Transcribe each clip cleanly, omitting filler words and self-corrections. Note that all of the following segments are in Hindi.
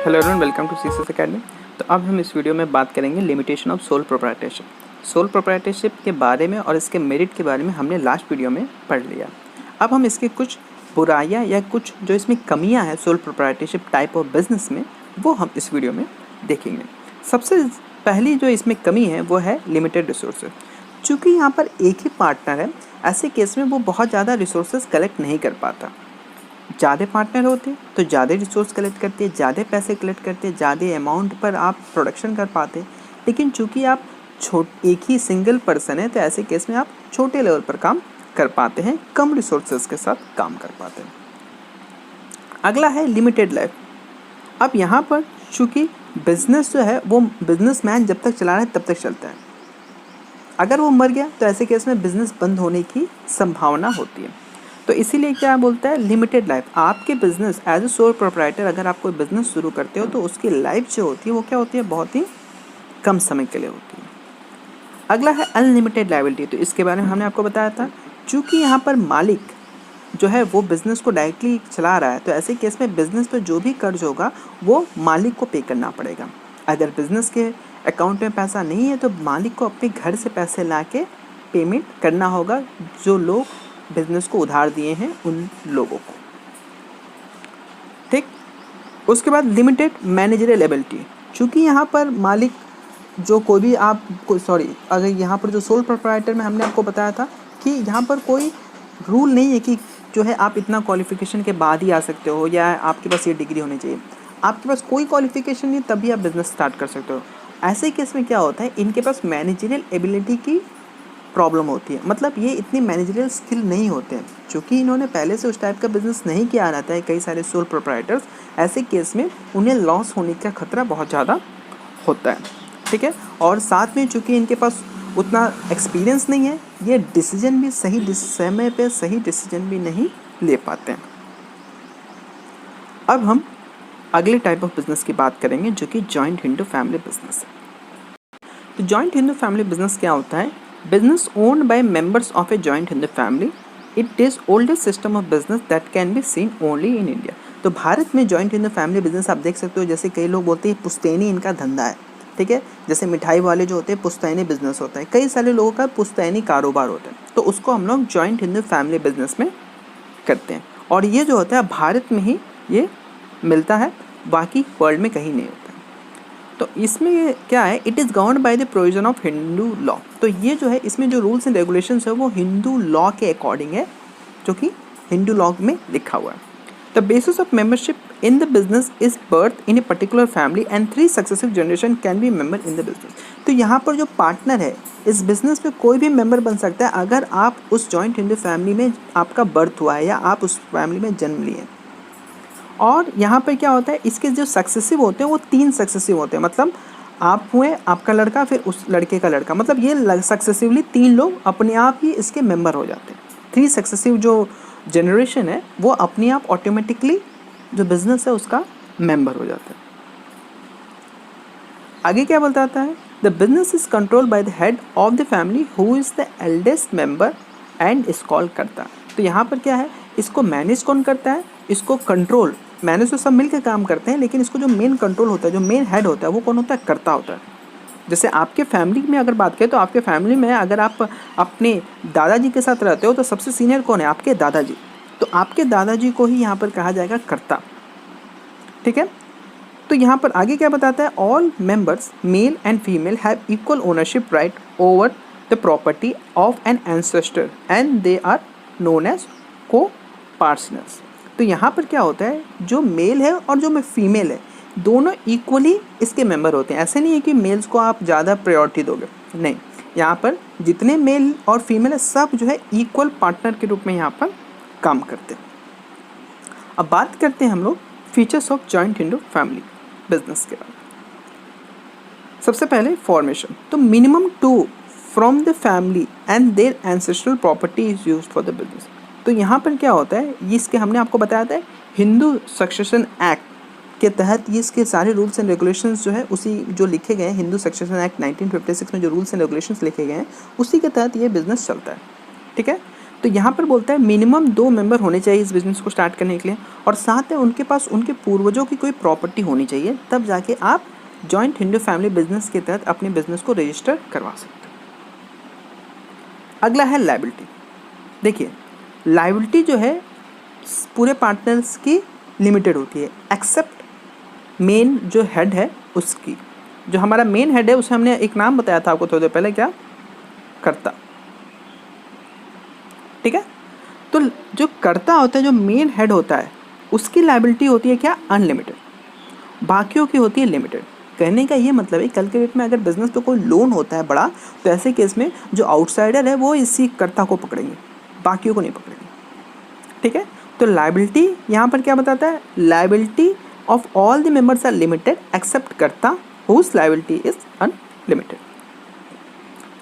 Hello everyone, welcome to CSS academy. तो अब हम इस वीडियो में बात करेंगे limitation of sole proprietorship. Sole proprietorship के बारे में और इसके मेरिट के बारे में हमने लास्ट वीडियो में पढ़ लिया। अब हम इसकी कुछ बुराइयां या कुछ जो इसमें कमियां हैं sole proprietorship type of business में, वो हम इस वीडियो में देखेंगे। सबसे पहली जो इसमें कमी है वो है लिमिटेड रिसोर्सेज। चूँकि यहाँ पर एक ही पार्टनर है, ऐसे केस में वो बहुत ज़्यादा रिसोर्सेज कलेक्ट नहीं कर पाता। ज़्यादा पार्टनर होते तो ज़्यादा रिसोर्स कलेक्ट करते, ज़्यादा पैसे कलेक्ट करते, ज़्यादा अमाउंट पर आप प्रोडक्शन कर पाते। लेकिन चूंकि आप एक ही सिंगल पर्सन है, तो ऐसे केस में आप छोटे लेवल पर काम कर पाते हैं, कम रिसोर्सेज के साथ काम कर पाते हैं। अगला है लिमिटेड लाइफ। अब यहाँ पर चूँकि बिजनेस जो है वो बिजनेसमैन जब तक चला रहा है तब तक चलता है। अगर वो मर गया तो ऐसे केस में बिजनेस बंद होने की संभावना होती है। तो इसीलिए क्या बोलता है लिमिटेड लाइफ। आपके business as a sole proprietor अगर आप कोई बिजनेस शुरू करते हो तो उसकी लाइफ जो होती है वो क्या होती है, बहुत ही कम समय के लिए होती है। अगला है अनलिमिटेड लायबिलिटी। तो इसके बारे में हमने आपको बताया था, चूँकि यहाँ पर मालिक जो है वो बिज़नेस को डायरेक्टली चला रहा है, तो ऐसे केस में बिज़नेस पर जो भी कर्ज होगा वो मालिक को पे करना पड़ेगा। अगर बिज़नेस के अकाउंट में पैसा नहीं है तो मालिक को अपने घर से पैसे ला के पेमेंट करना होगा, जो लोग बिजनेस को उधार दिए हैं उन लोगों को। ठीक। उसके बाद लिमिटेड मैनेजरियल एबिलिटी। चूँकि यहाँ पर मालिक जो कोई भी अगर यहाँ पर जो सोल प्रोप्राइटर में हमने आपको बताया था कि यहाँ पर कोई रूल नहीं है कि जो है आप इतना क्वालिफिकेशन के बाद ही आ सकते हो या आपके पास ये डिग्री होनी चाहिए। आपके पास कोई क्वालिफिकेशन नहीं तभी आप बिज़नेस स्टार्ट कर सकते हो। ऐसे केस में क्या होता है, इनके पास मैनेजरियल एबिलिटी की प्रॉब्लम होती है, मतलब ये इतनी मैनेजरियल स्किल नहीं होते हैं। चूँकि इन्होंने पहले से उस टाइप का बिजनेस नहीं किया रहता है, कई सारे सोल प्रोप्राइटर्स, ऐसे केस में उन्हें लॉस होने का खतरा बहुत ज़्यादा होता है। ठीक है। और साथ में चूँकि इनके पास उतना एक्सपीरियंस नहीं है, ये डिसीजन भी सही समय पे सही डिसीजन भी नहीं ले पाते हैं। अब हम अगले टाइप ऑफ बिजनेस की बात करेंगे जो कि जॉइंट हिंदू फैमिली बिजनेस है। तो जॉइंट हिंदू फैमिली बिजनेस क्या होता है? Business owned by members of a joint Hindu family. It is oldest system of business that can be seen only in India. तो भारत में जॉइंट हिंदू फैमिली बिजनेस आप देख सकते हो। जैसे कई लोग बोलते हैं पुश्तैनी इनका धंधा है, ठीक है। जैसे मिठाई वाले जो होते हैं पुश्तैनी बिजनेस होता है, कई सारे लोगों का पुश्तैनी कारोबार होता है, तो उसको हम लोग जॉइंट हिंदू फैमिली बिजनेस में करते हैं। और ये जो होता है भारत में ही ये मिलता है, बाकी वर्ल्ड में कहीं नहीं होता। तो इसमें ये क्या है, it is govern by the provision of Hindu law. तो ये जो है इसमें जो रूल्स एंड रेगुलेशंस है वो हिंदू लॉ के अकॉर्डिंग है, जो कि हिंदू लॉ में लिखा हुआ है। The basis of membership in the business is birth in a particular family and 3 successive generation can be member in the business. तो यहाँ पर जो पार्टनर है इस बिजनेस में कोई भी मेंबर बन सकता है अगर आप उस जॉइंट हिंदू फैमिली में आपका बर्थ हुआ है या आप उस फैमिली में जन्म लिए। और यहाँ पे क्या होता है, इसके जो सक्सेसिव होते हैं वो 3 सक्सेसिव होते हैं, मतलब आप हुए, आपका लड़का, फिर उस लड़के का लड़का, मतलब ये सक्सेसिवली 3 लोग अपने आप ही इसके मेंबर हो जाते हैं। 3 सक्सेसिव जो जनरेशन है वो अपने आप ऑटोमेटिकली जो बिजनेस है उसका मेंबर हो जाता है। आगे क्या बताता है, the business is controlled by the head of the family who is the eldest member and is called करता। तो यहाँ पर क्या है, इसको मैनेज कौन करता है, इसको कंट्रोल, मैनेज तो सब मिलकर काम करते हैं, लेकिन इसको जो मेन कंट्रोल होता है, जो मेन हेड होता है, वो कौन होता है, कर्ता होता है। जैसे आपके फैमिली में अगर बात करें तो आपके फैमिली में अगर आप अपने दादाजी के साथ रहते हो तो सबसे सीनियर कौन है, आपके दादाजी। तो आपके दादाजी को ही यहाँ पर कहा जाएगा कर्ता। ठीक है। तो यहाँ पर आगे क्या बताता है, all members male and female have equal ownership right over the property of an ancestor and they are known as co partners. तो यहाँ पर क्या होता है, जो मेल है और जो फीमेल है दोनों इक्वली इसके मेंबर होते हैं। ऐसे नहीं है कि मेल्स को आप ज़्यादा प्रायोरिटी दोगे, नहीं, यहाँ पर जितने मेल और फीमेल है सब जो है इक्वल पार्टनर के रूप में यहाँ पर काम करते हैं। अब बात करते हैं हम लोग features of joint Hindu family business के बारे में। सबसे पहले फॉर्मेशन। तो minimum 2 from the family and their ancestral property is used for the business. तो यहाँ पर क्या होता है, ये इसके हमने आपको बताया था हिंदू सक्सेशन एक्ट के तहत ये इसके सारे रूल्स एंड रेगुलेशंस जो है उसी जो लिखे गए हैं, हिंदू सक्सेशन एक्ट 1956 में जो रूल्स एंड रेगुलेशंस लिखे गए हैं उसी के तहत ये बिज़नेस चलता है। ठीक है। तो यहाँ पर बोलता है मिनिमम 2 मेंबर होने चाहिए इस बिज़नेस को स्टार्ट करने के लिए, और साथ में उनके पास उनके पूर्वजों की कोई प्रॉपर्टी होनी चाहिए, तब जाके आप जॉइंट हिंदू फैमिली बिजनेस के तहत अपने बिजनेस को रजिस्टर करवा सकते हैं। अगला है लायबिलिटी। देखिए, लायबिलिटी जो है पूरे पार्टनर्स की लिमिटेड होती है, एक्सेप्ट मेन जो हेड है उसकी। जो हमारा मेन हेड है उसे हमने एक नाम बताया था आपको थोड़ी देर पहले, क्या? कर्ता। ठीक है, तो जो कर्ता होता है, जो मेन हेड होता है, उसकी लायबिलिटी होती है क्या? अनलिमिटेड। बाकियों की होती है लिमिटेड। कहने का ये मतलब है, कल के डेट में अगर बिजनेस पे कोई लोन होता है बड़ा, तो ऐसे केस में जो आउटसाइडर है वो इसी कर्ता को पकड़ेंगे, बाकियों को नहीं पकड़ेंगे। ठीक है, तो लायबिलिटी यहाँ पर क्या बताता है? Liability of all the members are limited except karta whose liability is unlimited.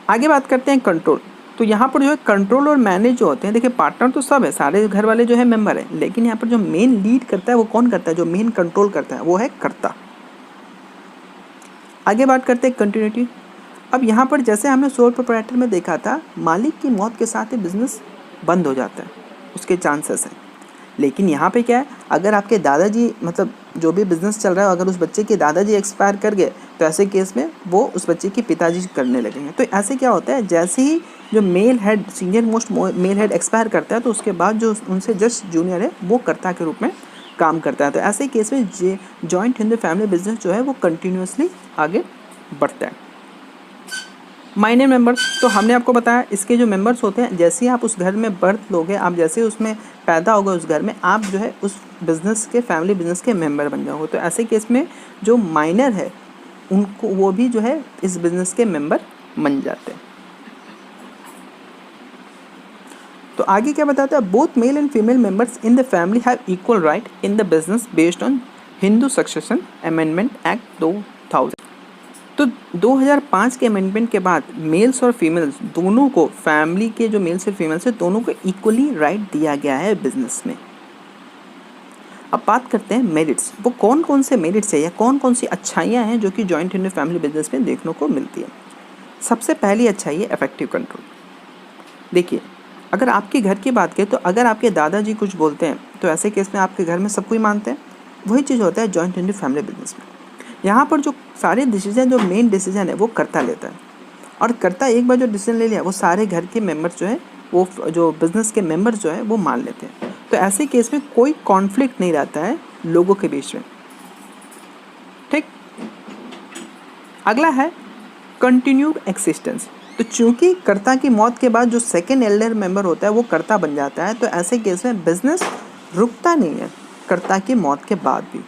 आगे बात करते हैं कंट्रोल। तो यहाँ पर जो है कंट्रोल और मैनेज जो होते हैं, देखिए पार्टनर तो सब है, सारे घर वाले जो है मेंबर है, लेकिन यहाँ पर जो मेन लीड करता है वो कौन करता है? जो मेन कंट्रोल करता है वो है कर्ता। आगे बात करते हैं कंटिन्यूटी। अब यहाँ पर जैसे हमने सोल प्रोप्राइटर में देखा था, मालिक की मौत के साथ ही बिजनेस बंद हो जाता है, उसके चांसेस हैं। लेकिन यहाँ पे क्या है, अगर आपके दादाजी, मतलब जो भी बिज़नेस चल रहा है, अगर उस बच्चे के दादाजी एक्सपायर कर गए, तो ऐसे केस में वो उस बच्चे के पिताजी करने लगेंगे। तो ऐसे क्या होता है, जैसे ही जो male head, senior most male head expire करता है, तो उसके बाद जो उनसे जस्ट जूनियर है वो कर्ता के रूप में काम करता है। तो ऐसे केस में जॉइंट हिंदू फैमिली बिजनेस जो है वो कंटिन्यूसली आगे बढ़ता है। माइनर मेंबर्स, तो हमने आपको बताया इसके जो मेंबर्स होते हैं, जैसे ही आप उस घर में बर्थ लोगे, आप जैसे उसमें पैदा होगा उस घर में, आप जो है उस बिज़नेस के, फैमिली बिजनेस के मेंबर बन जाओगे। तो ऐसे केस में जो माइनर है उनको, वो भी जो है इस बिज़नेस के मेंबर बन जाते हैं। तो आगे क्या बताता है? Both male and female members in the family have equal right in the business based on Hindu succession amendment act 2000। तो 2005 के अमेंडमेंट के बाद मेल्स और फीमेल्स दोनों को, फैमिली के जो मेल्स और फीमेल्स है दोनों को इक्वली राइट दिया गया है बिजनेस में। अब बात करते हैं मेरिट्स। वो कौन कौन से मेरिट्स है या कौन कौन सी अच्छाइयाँ हैं जो कि जॉइंट हिंदू फैमिली बिजनेस में देखने को मिलती है। सबसे पहली अच्छाई है इफेक्टिव कंट्रोल। देखिए, अगर आपके घर की बात करें तो अगर आपके दादाजी कुछ बोलते हैं, तो ऐसे केस में आपके घर में सब कोई मानते हैं। वही चीज़ होता है जॉइंट हिंदू फैमिली बिजनेस में। यहाँ पर जो सारे डिसीजन, जो मेन डिसीजन है वो कर्ता लेता है, और कर्ता एक बार जो डिसीजन ले लिया, वो सारे घर के मेंबर्स जो है, वो जो बिज़नेस के मेंबर्स जो है वो मान लेते हैं। तो ऐसे केस में कोई कॉन्फ्लिक्ट नहीं रहता है लोगों के बीच में। ठीक, अगला है कंटिन्यूड एक्सिस्टेंस। तो चूंकि कर्ता की मौत के बाद जो सेकेंड एल्डर मेंबर होता है वो कर्ता बन जाता है, तो ऐसे केस में बिजनेस रुकता नहीं है कर्ता की मौत के बाद भी।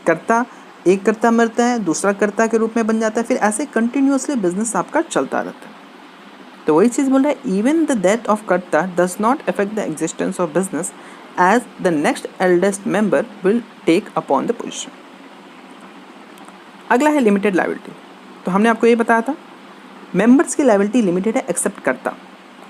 कर्ता, एक कर्ता मरता है, दूसरा कर्ता के रूप में बन जाता है, फिर ऐसे कंटिन्यूसली बिजनेस आपका चलता रहता है। तो वही चीज़ बोल रहा है, even the death of karta does not affect the existence of business as the next eldest member will take upon the position. अगला है लिमिटेड लायबिलिटी। तो हमने आपको ये बताया था, मेंबर्स की लायबिलिटी लिमिटेड है एक्सेप्ट कर्ता।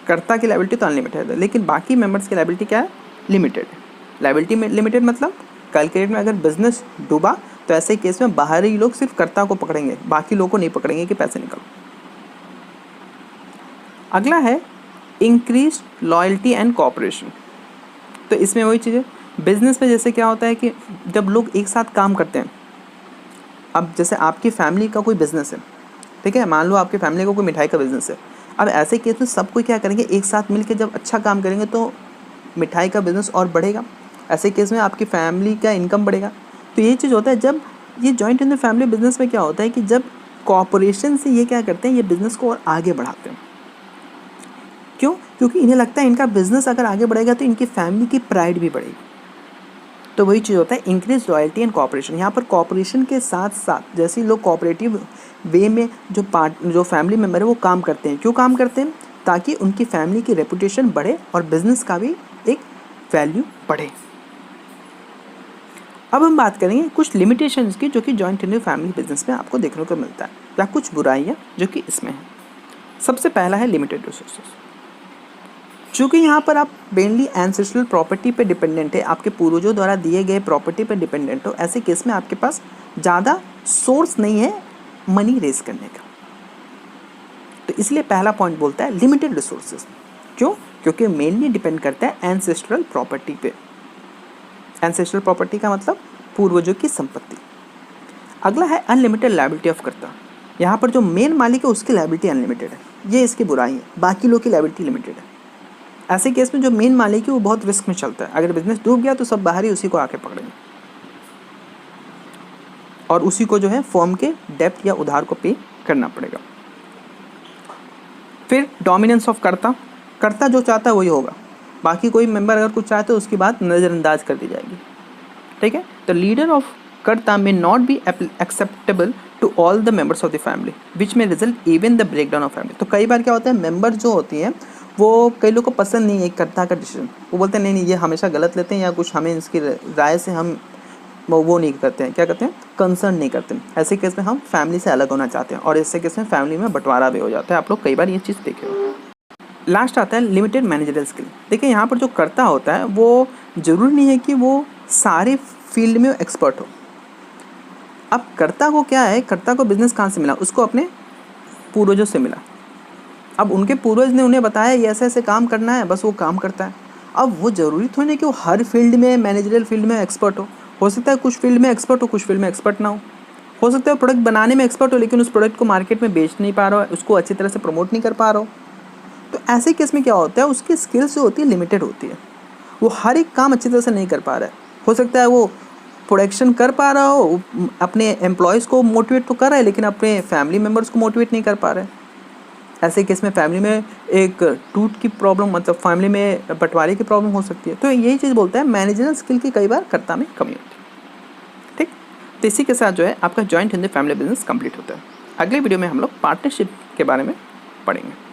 कर्ता की लायबिलिटी तो अनलिमिटेड है, लेकिन बाकी मेंबर्स की लायबिलिटी क्या है? लिमिटेड है। लायबिलिटी में लिमिटेड मतलब कल के डेट में अगर बिजनेस डूबा, तो ऐसे केस में बाहरी लोग सिर्फ कर्ता को पकड़ेंगे, बाकी लोगों को नहीं पकड़ेंगे कि पैसे निकालो। अगला है इंक्रीज लॉयल्टी एंड कोऑपरेशन। तो इसमें वही चीज़ है, बिजनेस में जैसे क्या होता है कि जब लोग एक साथ काम करते हैं, अब जैसे आपकी फैमिली का कोई बिजनेस है, ठीक है, मान लो आपकी फैमिली का कोई मिठाई का बिजनेस है। अब ऐसे केस में सब कोई क्या करेंगे, एक साथ मिलकर जब अच्छा काम करेंगे तो मिठाई का बिजनेस और बढ़ेगा। ऐसे केस में आपकी फैमिली का इनकम बढ़ेगा। तो ये चीज़ होता है, जब ये joint in the family business में क्या होता है कि जब कॉर्पोरेशन से ये क्या करते हैं, ये बिज़नेस को और आगे बढ़ाते हैं। क्यों? क्योंकि इन्हें लगता है इनका बिज़नेस अगर आगे बढ़ेगा तो इनकी फैमिली की प्राइड भी बढ़ेगी। तो वही चीज़ होता है इंक्रीज लॉयल्टी एंड कॉपरेशन। यहाँ पर कॉपरेशन के साथ साथ जैसे लोग कॉपरेटिव वे में जो फैमिली मेम्बर है वो काम करते हैं। क्यों काम करते हैं? ताकि उनकी फैमिली की रेपुटेशन बढ़े और बिजनेस का भी एक वैल्यू बढ़े। अब हम बात करेंगे कुछ लिमिटेशंस की जो कि जॉइंट इन फैमिली बिजनेस में आपको देखने को मिलता है, या कुछ बुराइयाँ जो कि इसमें है। सबसे पहला है लिमिटेड रिसोर्सेज। चूँकि यहाँ पर आप मेनली एंसेस्ट्रल प्रॉपर्टी पे डिपेंडेंट है, आपके पूर्वजों द्वारा दिए गए प्रॉपर्टी पे डिपेंडेंट हो, ऐसे केस में आपके पास ज़्यादा सोर्स नहीं है मनी रेज करने का। तो इसलिए पहला पॉइंट बोलता है लिमिटेड रिसोर्सेज। क्यों? क्योंकि मेनली डिपेंड करता है एंसेस्ट्रल प्रॉपर्टी पे। एंसेस्ट्रल प्रॉपर्टी का मतलब पूर्वजों की संपत्ति। अगला है अनलिमिटेड लायबिलिटी ऑफ कर्ता। यहाँ पर जो मेन मालिक है उसकी लायबिलिटी अनलिमिटेड है, ये इसकी बुराई है, बाकी लोग की लायबिलिटी लिमिटेड है। ऐसे केस में जो मेन मालिक है वो बहुत रिस्क में चलता है, अगर बिजनेस डूब गया तो सब बाहरी उसी को आके पकड़ेंगे और उसी को जो है फर्म के डेप्ट या उधार को पे करना पड़ेगा। फिर डोमिनेंस ऑफ कर्ता। कर्ता जो चाहता है वही होगा, बाकी कोई मेंबर अगर कुछ चाहते हो उसकी बात नज़रअंदाज कर दी जाएगी। ठीक है, तो लीडर ऑफ कर्ता may not be acceptable to all the members of the family which may result even the breakdown of family. तो कई बार क्या होता है, मेंबर जो होती हैं वो कई लोग को पसंद नहीं है कर्ता का डिसीजन, वो बोलते हैं नहीं ये हमेशा गलत लेते हैं या कुछ हमें इसकी राय से हम वो नहीं करते हैं, क्या करते हैं, कंसर्न नहीं करते हैं। ऐसे केस में हम फैमिली से अलग होना चाहते हैं और ऐसे केस में फैमिली में बंटवारा भी हो जाता है। आप लोग कई बार ये चीज़ देखे हो। लास्ट आता है लिमिटेड मैनेजरियल स्किल। देखिए यहाँ पर जो कर्ता होता है वो ज़रूरी नहीं है कि वो सारे फील्ड में एक्सपर्ट हो। अब कर्ता को क्या है, कर्ता को बिजनेस कहाँ से मिला, उसको अपने पूर्वजों से मिला। अब उनके पूर्वज ने उन्हें बताया ये ऐसे ऐसे काम करना है, बस वो काम करता है। अब वो ज़रूरी थोड़ी नहीं कि वो हर फील्ड में मैनेजरियल फील्ड में एक्सपर्ट हो सकता है कुछ फील्ड में एक्सपर्ट हो, कुछ फील्ड में एक्सपर्ट ना हो सकता है प्रोडक्ट बनाने में एक्सपर्ट हो लेकिन उस प्रोडक्ट को मार्केट में बेच नहीं पा रहा हो, उसको अच्छी तरह से प्रमोट नहीं कर पा रहा हो। तो ऐसे केस में क्या होता है, उसकी स्किल्स जो होती है लिमिटेड होती है, वो हर एक काम अच्छी तरह से नहीं कर पा रहा है। हो सकता है वो प्रोडक्शन कर पा रहा हो, अपने एम्प्लॉयज़ को मोटिवेट तो कर रहा है लेकिन अपने फैमिली मेम्बर्स को मोटिवेट नहीं कर पा रहा है। ऐसे केस में फैमिली में एक टूट की प्रॉब्लम, मतलब फैमिली में बंटवारे की प्रॉब्लम हो सकती है। तो यही चीज़ बोलता है मैनेजरियल स्किल की कई बार कर्ता में कमी होती है। ठीक, तो इसी के साथ जो है आपका joint Hindi family business complete होता है। अगले वीडियो में हम लोग पार्टनरशिप के बारे में पढ़ेंगे।